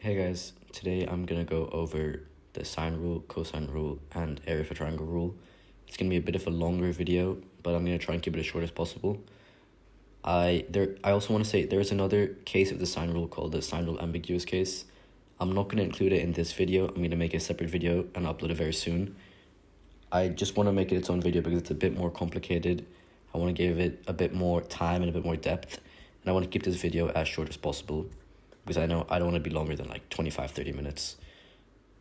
Hey guys, today I'm gonna go over the sine rule, cosine rule, and area of a triangle rule. It's gonna be a bit of a longer video, but I'm gonna try and keep it as short as possible. I also want to say there's another case of the sine rule called the sine rule ambiguous case. I'm not gonna include it in this video. I'm gonna make a separate video and upload it very soon. I just want to make it its own video because it's a bit more complicated. I want to give it a bit more time and a bit more depth, and I want to keep this video as short as possible because I know I don't want to be longer than like 25-30 minutes.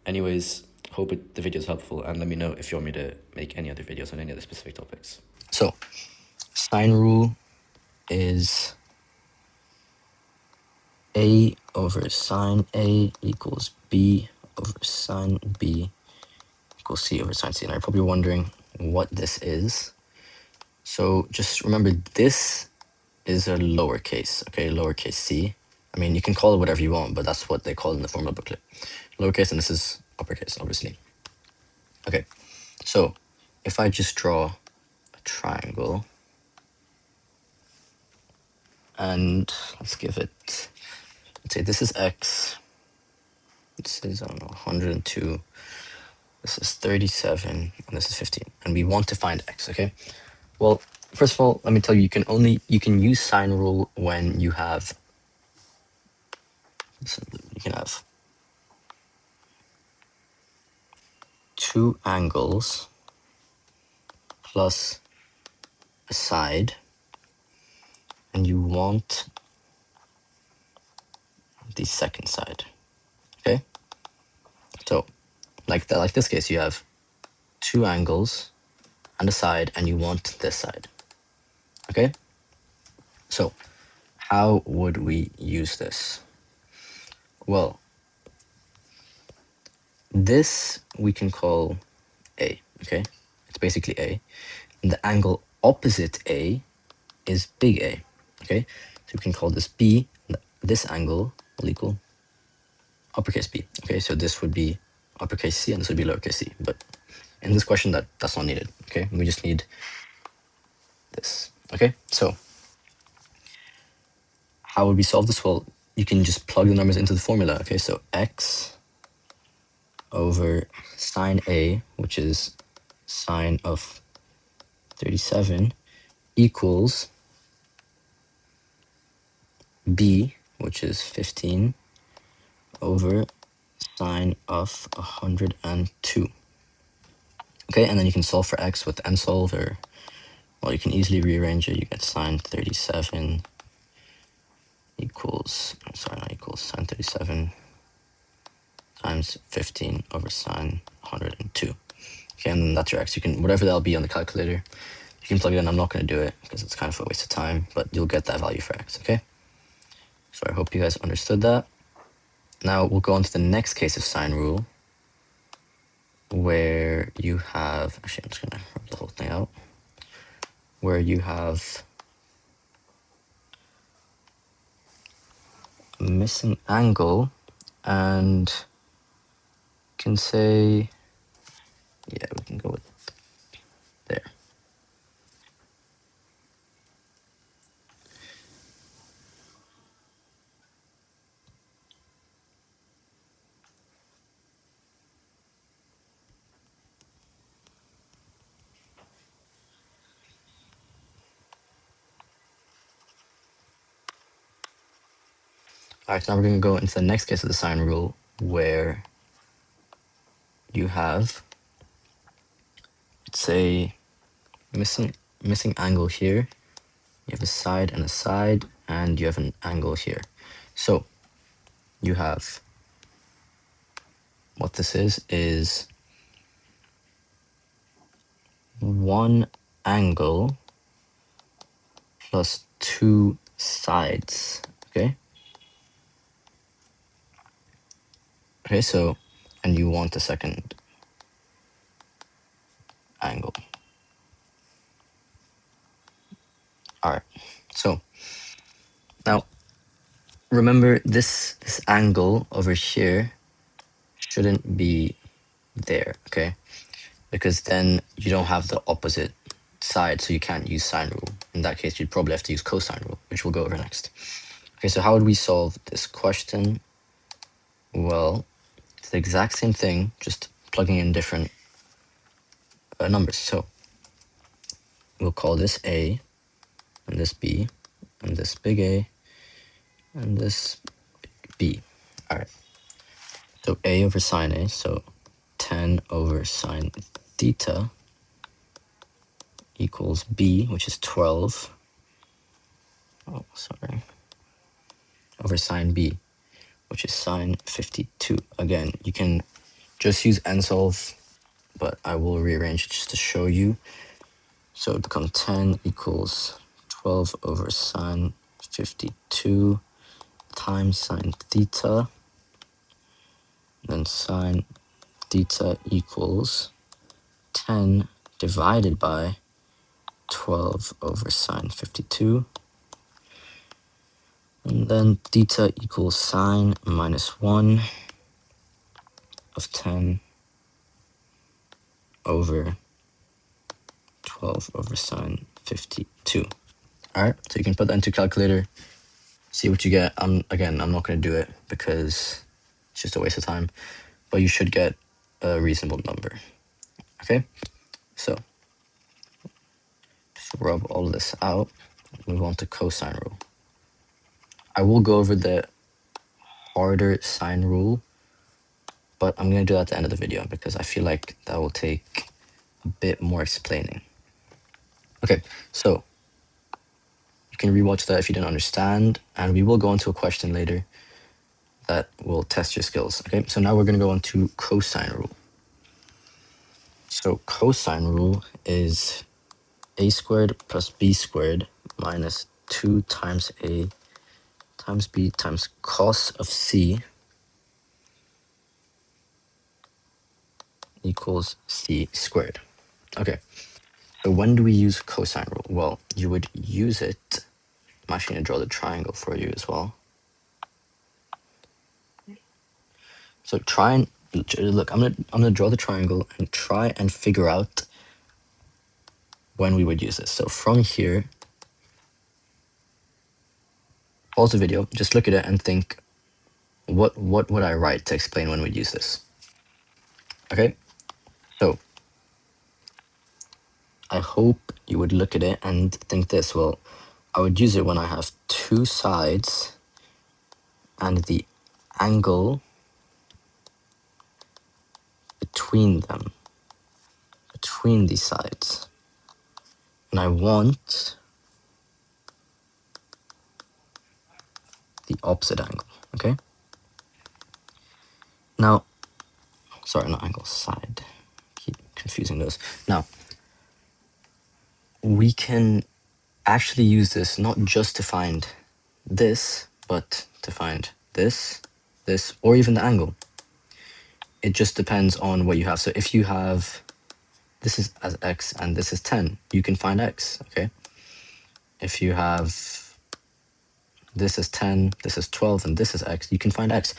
Anyways, hope the video is helpful, and let me know if you want me to make any other videos on any other specific topics. So, sine rule is A over sine A equals B over sine B equals C over sine C. And you're probably wondering what this is. So just remember, this is a lowercase, okay, lowercase c. I mean, you can call it whatever you want, but that's what they call it in the formula booklet. Lowercase, and this is uppercase, obviously. Okay, so if I just draw a triangle, and let's give it, let's say this is x, this is, I don't know, 102, this is 37, and this is 15, and we want to find x, okay? Well, first of all, let me tell you, you can use sine rule when you have, you can have two angles plus a side, and you want the second side, okay? So like this case, you have two angles and a side, and you want this side, okay? So how would we use this? Well, this we can call A, okay? It's basically A. And the angle opposite A is big A, okay? So we can call this B. This angle will equal uppercase B, okay? So this would be uppercase C, and this would be lowercase c. But in this question, that's not needed, okay? We just need this, okay? So how would we solve this? Well, you can just plug the numbers into the formula, okay? So x over sine A, which is sine of 37, equals B, which is 15, over sine of 102. Okay, and then you can solve for x with n solve, or, well, you can easily rearrange it. You get sine 37 equals, sorry, not equals, sine 37 times 15 over sine 102. Okay, and then that's your x. You can, whatever that'll be on the calculator, you can plug it in. I'm not going to do it because it's kind of a waste of time, but you'll get that value for x, okay? So I hope you guys understood that. Now we'll go on to the next case of sine rule, where you have, actually I'm just going to rub the whole thing out, where you have missing angle, and can say, yeah, we can go with there. All right, so now we're going to go into the next case of the sine rule, where you have, say, missing angle here. You have a side and a side, and you have an angle here. So you have, what this is one angle plus two sides, okay? Okay, so, and you want the second angle. All right, so now remember this angle over here shouldn't be there, okay? Because then you don't have the opposite side, so you can't use sine rule. In that case, you'd probably have to use cosine rule, which we'll go over next. Okay, so how would we solve this question? Well, it's the exact same thing, just plugging in different numbers. So we'll call this A, and this B, and this big A, and this B. All right. So A over sine A, so 10 over sine theta equals B, which is 12. Oh, sorry. Over sine B, which is sine 52. Again, you can just use nsolve, but I will rearrange it just to show you. So it becomes 10 equals 12 over sine 52 times sine theta. Then sine theta equals 10 divided by 12 over sine 52. And then theta equals sine minus 1 of 10 over 12 over sine 52. All right, so you can put that into calculator, see what you get. Again, I'm not going to do it because it's just a waste of time, but you should get a reasonable number. Okay, so just rub all of this out, move on to cosine rule. I will go over the harder sine rule, but I'm going to do that at the end of the video because I feel like that will take a bit more explaining. Okay, so you can rewatch that if you didn't understand, and we will go into a question later that will test your skills. Okay, so now we're going to go on to cosine rule. So cosine rule is a squared plus b squared minus 2 times a times b times cos of c equals c squared. Okay, so when do we use cosine rule? Well, you would use it. I'm actually going to draw the triangle for you as well. So try and look, I'm gonna draw the triangle and try and figure out when we would use this. So from here, pause the video, just look at it and think, what would I write to explain when we'd use this? Okay, so I hope you would look at it and think this. Well, I would use it when I have two sides and the angle between them, between these sides. And I want the opposite angle, okay? Now, sorry, not angle, side. Keep confusing those. Now, we can actually use this not just to find this, but to find this, this, or even the angle. It just depends on what you have. So if you have, this is as x and this is 10, you can find x, okay? If you have, this is 10, this is 12, and this is x, you can find x.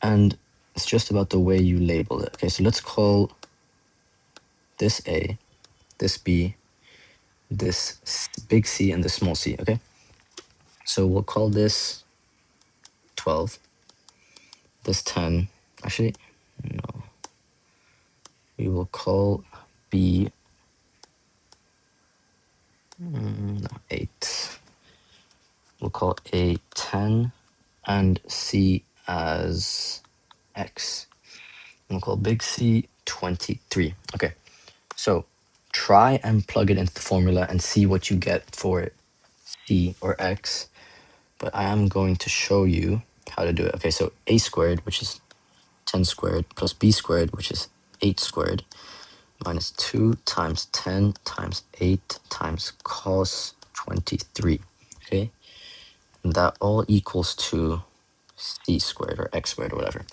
And it's just about the way you label it. Okay, so let's call this A, this B, this big C, and this small c, okay? So we'll call this 12, this 10, actually, no. We will call B 8. We'll call A 10 and C as X. And we'll call big C 23. Okay, so try and plug it into the formula and see what you get for C or X. But I am going to show you how to do it. Okay, so A squared, which is 10 squared, plus B squared, which is 8 squared, minus 2 times 10 times 8 times cos 23, okay? And that all equals to c squared or x squared or whatever.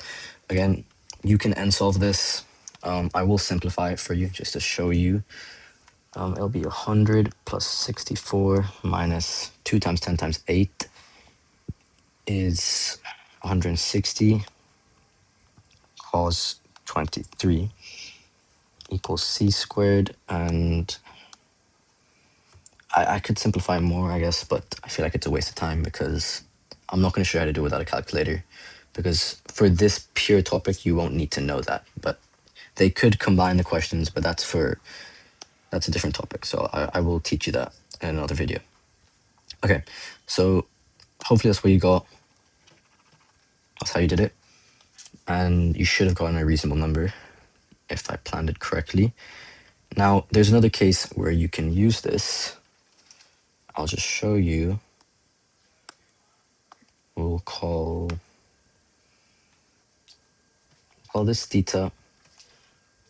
Again, you can end solve this. I will simplify it for you just to show you. It'll be 100 plus 64 minus 2 times 10 times 8 is 160 cos 23 equals c squared, and I could simplify more, I guess, but I feel like it's a waste of time because I'm not going to show you how to do it without a calculator because for this pure topic, you won't need to know that. But they could combine the questions, but that's a different topic. So I will teach you that in another video. Okay, so hopefully that's what you got. That's how you did it. And you should have gotten a reasonable number if I planned it correctly. Now, there's another case where you can use this. I'll just show you. We'll call this theta,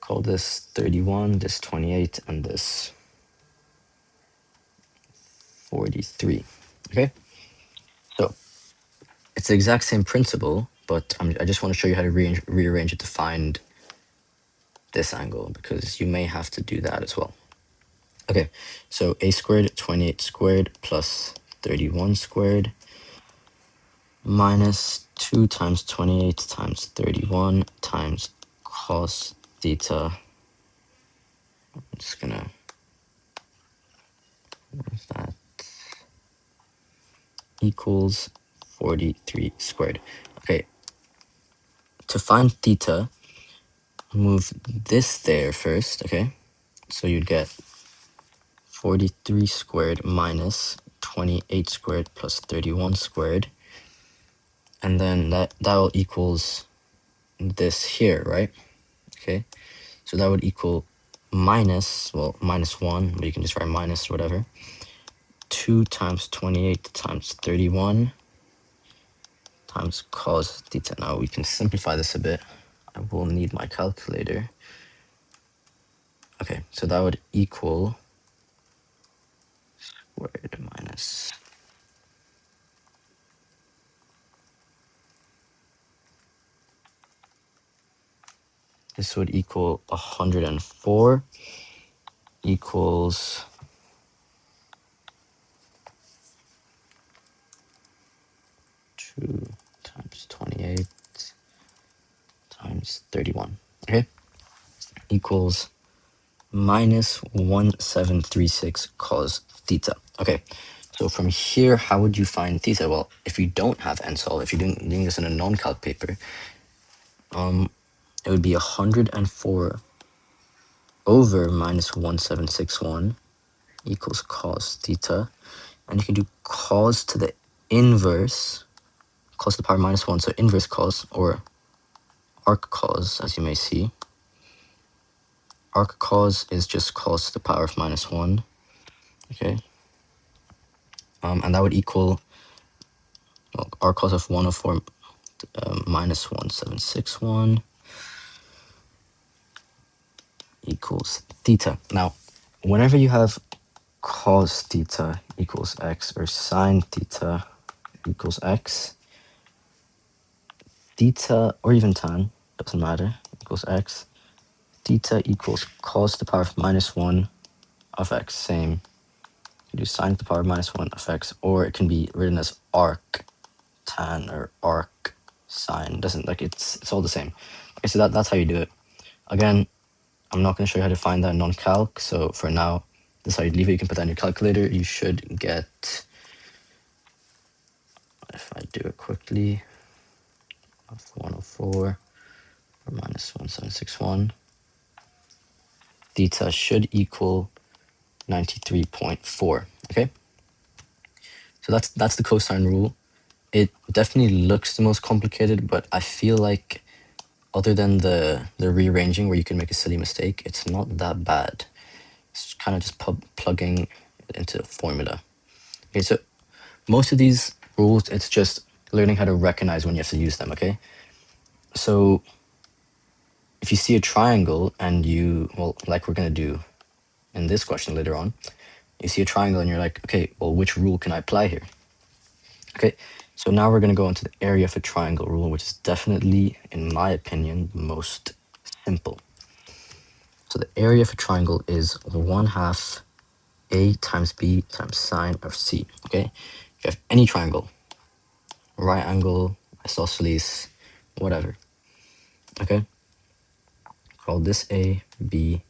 call this 31, this 28, and this 43. Okay, so it's the exact same principle, but I just want to show you how to rearrange it to find this angle, because you may have to do that as well. Okay, so a squared 28 squared plus 31 squared minus 2 times 28 times 31 times cos theta. I'm just gonna, where's that? Equals 43 squared. Okay, to find theta, move this there first, okay? So you'd get 43 squared minus 28 squared plus 31 squared. And then that will equals this here, right? Okay, so that would equal minus, well, minus 1, but you can just write minus whatever. 2 times 28 times 31 times cos theta. Now we can simplify this a bit. I will need my calculator. Okay, so that would equal squared minus, this would equal 104 equals 2 times 28 times 31, okay? Equals minus 1736 cos theta. Okay, so from here, how would you find theta? Well, if you don't have NSOL, if you're doing this in a non-calc paper, it would be 104 over minus 1761 equals cos theta. And you can do cos to the inverse, cos to the power minus 1, so inverse cos, or arc cos, as you may see. Arc cos is just cos to the power of minus 1, okay? And that would equal, well, arc cos of 104 minus 1761 equals theta. Now, whenever you have cos theta equals x or sine theta equals x, theta, or even tan, doesn't matter, equals x, theta equals cos to the power of minus 1 of x, same. You can do sine to the power of minus 1 of x, or it can be written as arc tan or arc sine. Doesn't, like, it's all the same. Okay, so that's how you do it. Again, I'm not going to show you how to find that non-calc, so for now, this is how you leave it. You can put that in your calculator. You should get, if I do it quickly, of 104 or minus 1761, theta should equal 93.4, okay? So that's the cosine rule. It definitely looks the most complicated, but I feel like other than the rearranging where you can make a silly mistake, it's not that bad. It's kind of just plugging it into a formula. Okay, so most of these rules, it's just learning how to recognize when you have to use them, okay? So if you see a triangle and you, well, like we're going to do in this question later on, you see a triangle and you're like, okay, well, which rule can I apply here? Okay, so now we're going to go into the area of a triangle rule, which is definitely, in my opinion, the most simple. So the area of a triangle is 1/2 a times b times sine of c, okay? If you have any triangle, right angle, isosceles, whatever, okay? Call this a, b,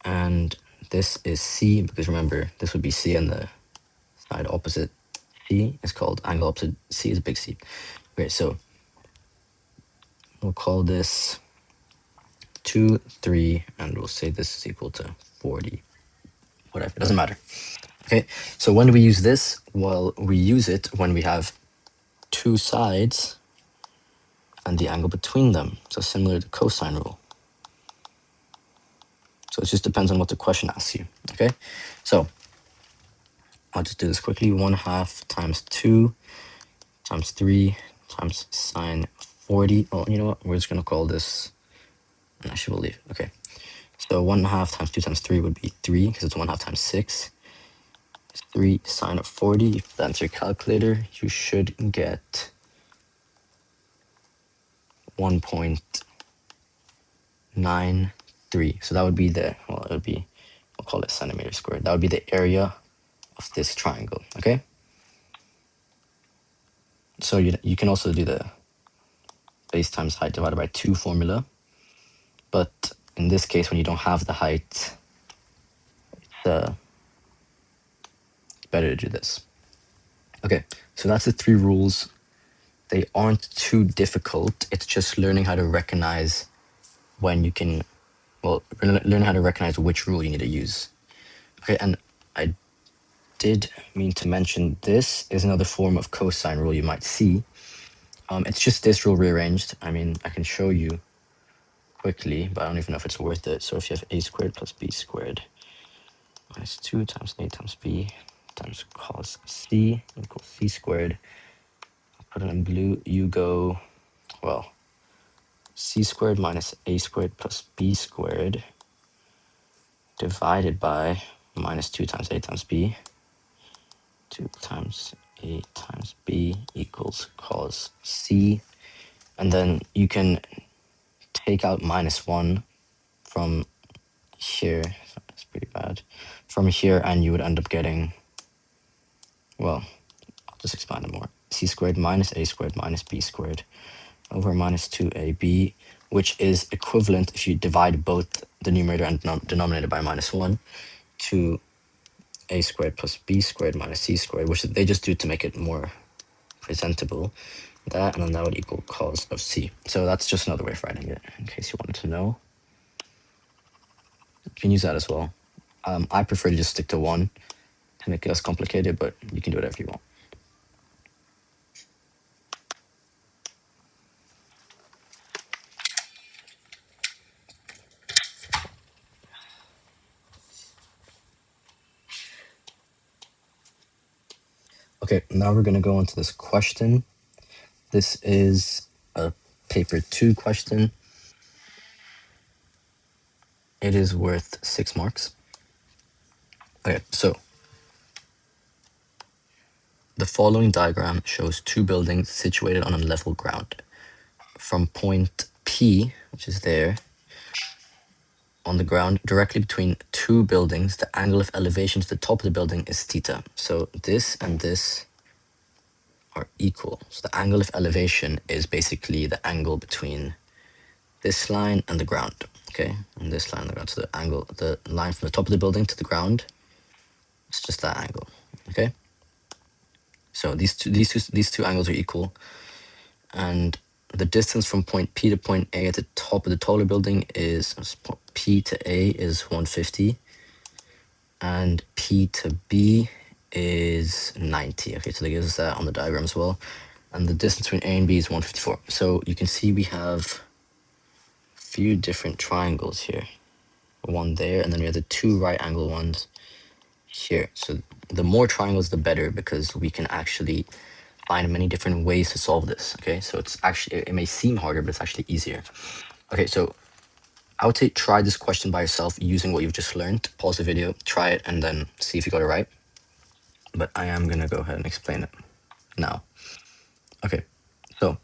and this is c, because remember, this would be c, and the side opposite c is called angle opposite c is big C. Okay, so we'll call this 2, 3, and we'll say this is equal to 40. Whatever, it doesn't matter. Okay, so when do we use this? Well, we use it when we have two sides and the angle between them. So similar to cosine rule. So it just depends on what the question asks you. Okay, so I'll just do this quickly. 1/2 times 2 times 3 times sine 40. Oh, you know what? We're just going to call this, actually we'll leave. Okay, so 1/2 times 2 times 3 would be 3 because it's 1/2 times 6. 3 sine of 40. If that's your calculator, you should get 1.93. So that would be the, well, it would be, we'll call it centimeter squared. That would be the area of this triangle, okay? So you can also do the base times height divided by 2 formula. But in this case, when you don't have the height, it's better to do this. Okay, so that's the 3 rules. They aren't too difficult. It's just learning how to recognize when you can, well, learn how to recognize which rule you need to use. Okay, and I did mean to mention this is another form of cosine rule you might see. It's just this rule rearranged. I mean, I can show you quickly, but I don't even know if it's worth it. So if you have a squared plus b squared minus 2 times a times b times cos c equals c squared. I'll put it in blue. You go, well, c squared minus a squared plus b squared divided by minus 2 times a times b. 2 times a times b equals cos c. And then you can take out minus 1 from here. That's pretty bad. From here, and you would end up getting, well, I'll just expand it more. C squared minus a squared minus b squared over minus 2ab, which is equivalent if you divide both the numerator and denominator by minus 1 to a squared plus b squared minus c squared, which they just do to make it more presentable. That, and then that would equal cos of c. So that's just another way of writing it, in case you wanted to know. You can use that as well. I prefer to just stick to 1 to make it less complicated, but you can do whatever you want. Okay, now we're going to go into this question. This is a paper 2 question. It is worth 6 marks. Okay, so the following diagram shows 2 buildings situated on a level ground. From point P, which is there, on the ground directly between 2 buildings, the angle of elevation to the top of the building is theta. So this and this are equal. So the angle of elevation is basically the angle between this line and the ground, okay? And this line and the ground. So the angle, the line from the top of the building to the ground, it's just that angle, okay? So these two angles are equal, and the distance from point P to point A at the top of the taller building is, P to A is 150, and P to B is 90. Okay, so they give us that on the diagram as well. And the distance between A and B is 154. So you can see we have a few different triangles here. One there, and then we have the 2 right angle ones here. So the more triangles, the better, because we can actually find many different ways to solve this. Okay, so it's actually, it may seem harder, but it's actually easier. Okay, so I would say try this question by yourself using what you've just learned. Pause the video, try it, and then see if you got it right. But I am gonna go ahead and explain it now. Okay, so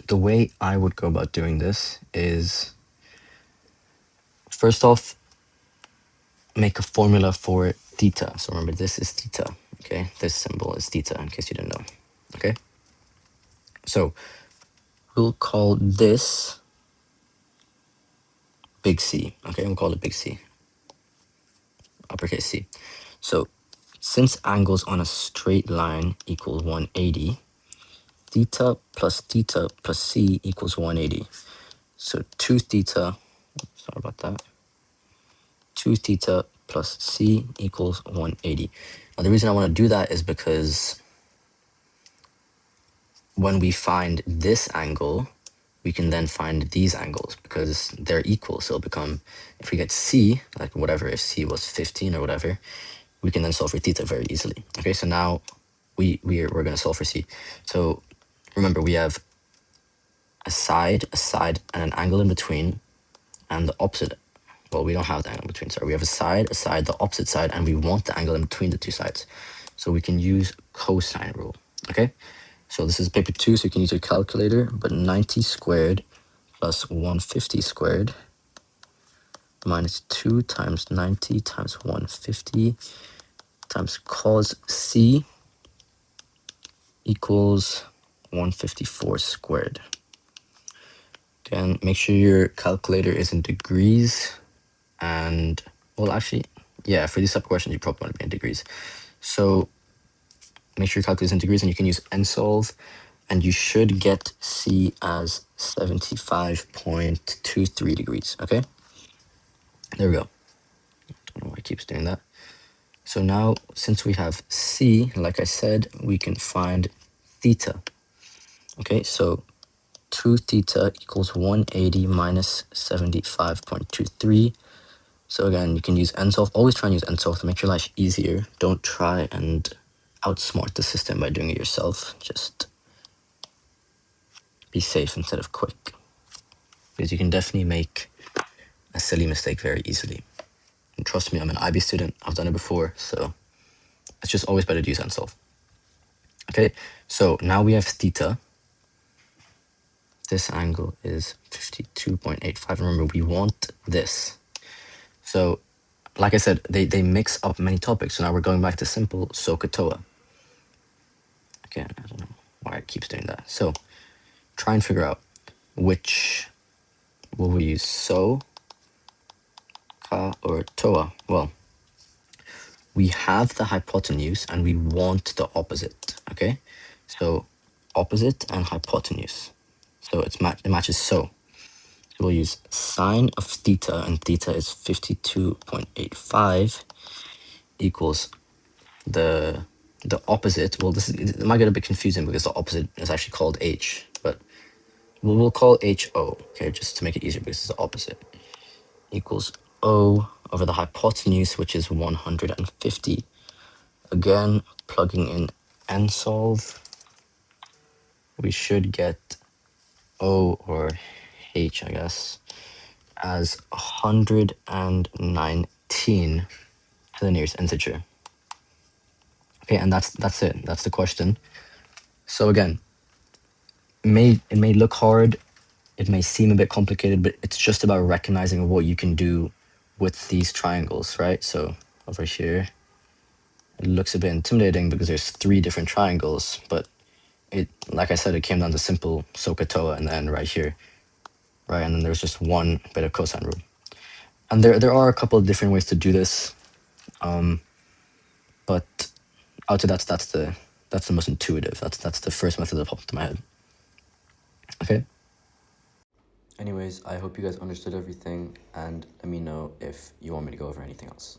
the way I would go about doing this is, first off, make a formula for theta. So remember, this is theta, okay? This symbol is theta, in case you didn't know, okay? So we'll call this big C, okay? We'll call it big C, uppercase C. So since angles on a straight line equal 180, theta plus c equals 180. So 2 theta, sorry about that, 2 theta plus c equals 180. Now the reason I want to do that is because when we find this angle, we can then find these angles because they're equal. So it'll become, if we get c, like whatever, if c was 15 or whatever, we can then solve for theta very easily. Okay, so now we're going to solve for c. So remember, we have a side, and an angle in between, and the opposite. Well, we don't have the angle in between, sorry. We have a side, the opposite side, and we want the angle in between the two sides. So we can use cosine rule, okay? So this is paper 2, so you can use your calculator, but 90 squared plus 150 squared minus 2 times 90 times 150 times cos c equals 154 squared. Again, make sure your calculator is in degrees, and, well, actually, yeah, for these type of questions, you probably want to be in degrees. So make sure your calculator is in degrees, and you can use nsolve, and you should get C as 75.23 degrees, okay? There we go. Don't know why it keeps doing that. So now, since we have C, like I said, we can find theta. Okay, so 2 theta equals 180 minus 75.23. So again, you can use nsolve. Always try and use nsolve to make your life easier. Don't try and outsmart the system by doing it yourself. Just be safe instead of quick, because you can definitely make a silly mistake very easily. And trust me, I'm an IB student. I've done it before, so it's just always better to use nsolve. Okay, so now we have theta. This angle is 52.85. Remember, we want this. So, like I said, they mix up many topics. So now we're going back to simple SOHCAHTOA. Again, I don't know why it keeps doing that. So try and figure out which will we use, so, ka, or toa. Well, we have the hypotenuse and we want the opposite, okay? So opposite and hypotenuse. So it matches so. So we'll use sine of theta, and theta is 52.85 equals the opposite. Well, it might get a bit confusing because the opposite is actually called h, but we'll call h o, okay, just to make it easier because it's the opposite, equals o over the hypotenuse, which is 150. Again, plugging in nsolve, we should get o, or h, I guess, as 119 to the nearest integer. Okay, and that's it. That's the question. So again, it may look hard, it may seem a bit complicated, but it's just about recognizing what you can do with these triangles, right? So over here, it looks a bit intimidating because there's 3 different triangles, but it, like I said, it came down to simple SOHCAHTOA and then right here, right? And then there's just one bit of cosine rule. And there are a couple of different ways to do this, but I would say that's the most intuitive. That's the first method that popped into my head. Okay. Anyways, I hope you guys understood everything, and let me know if you want me to go over anything else.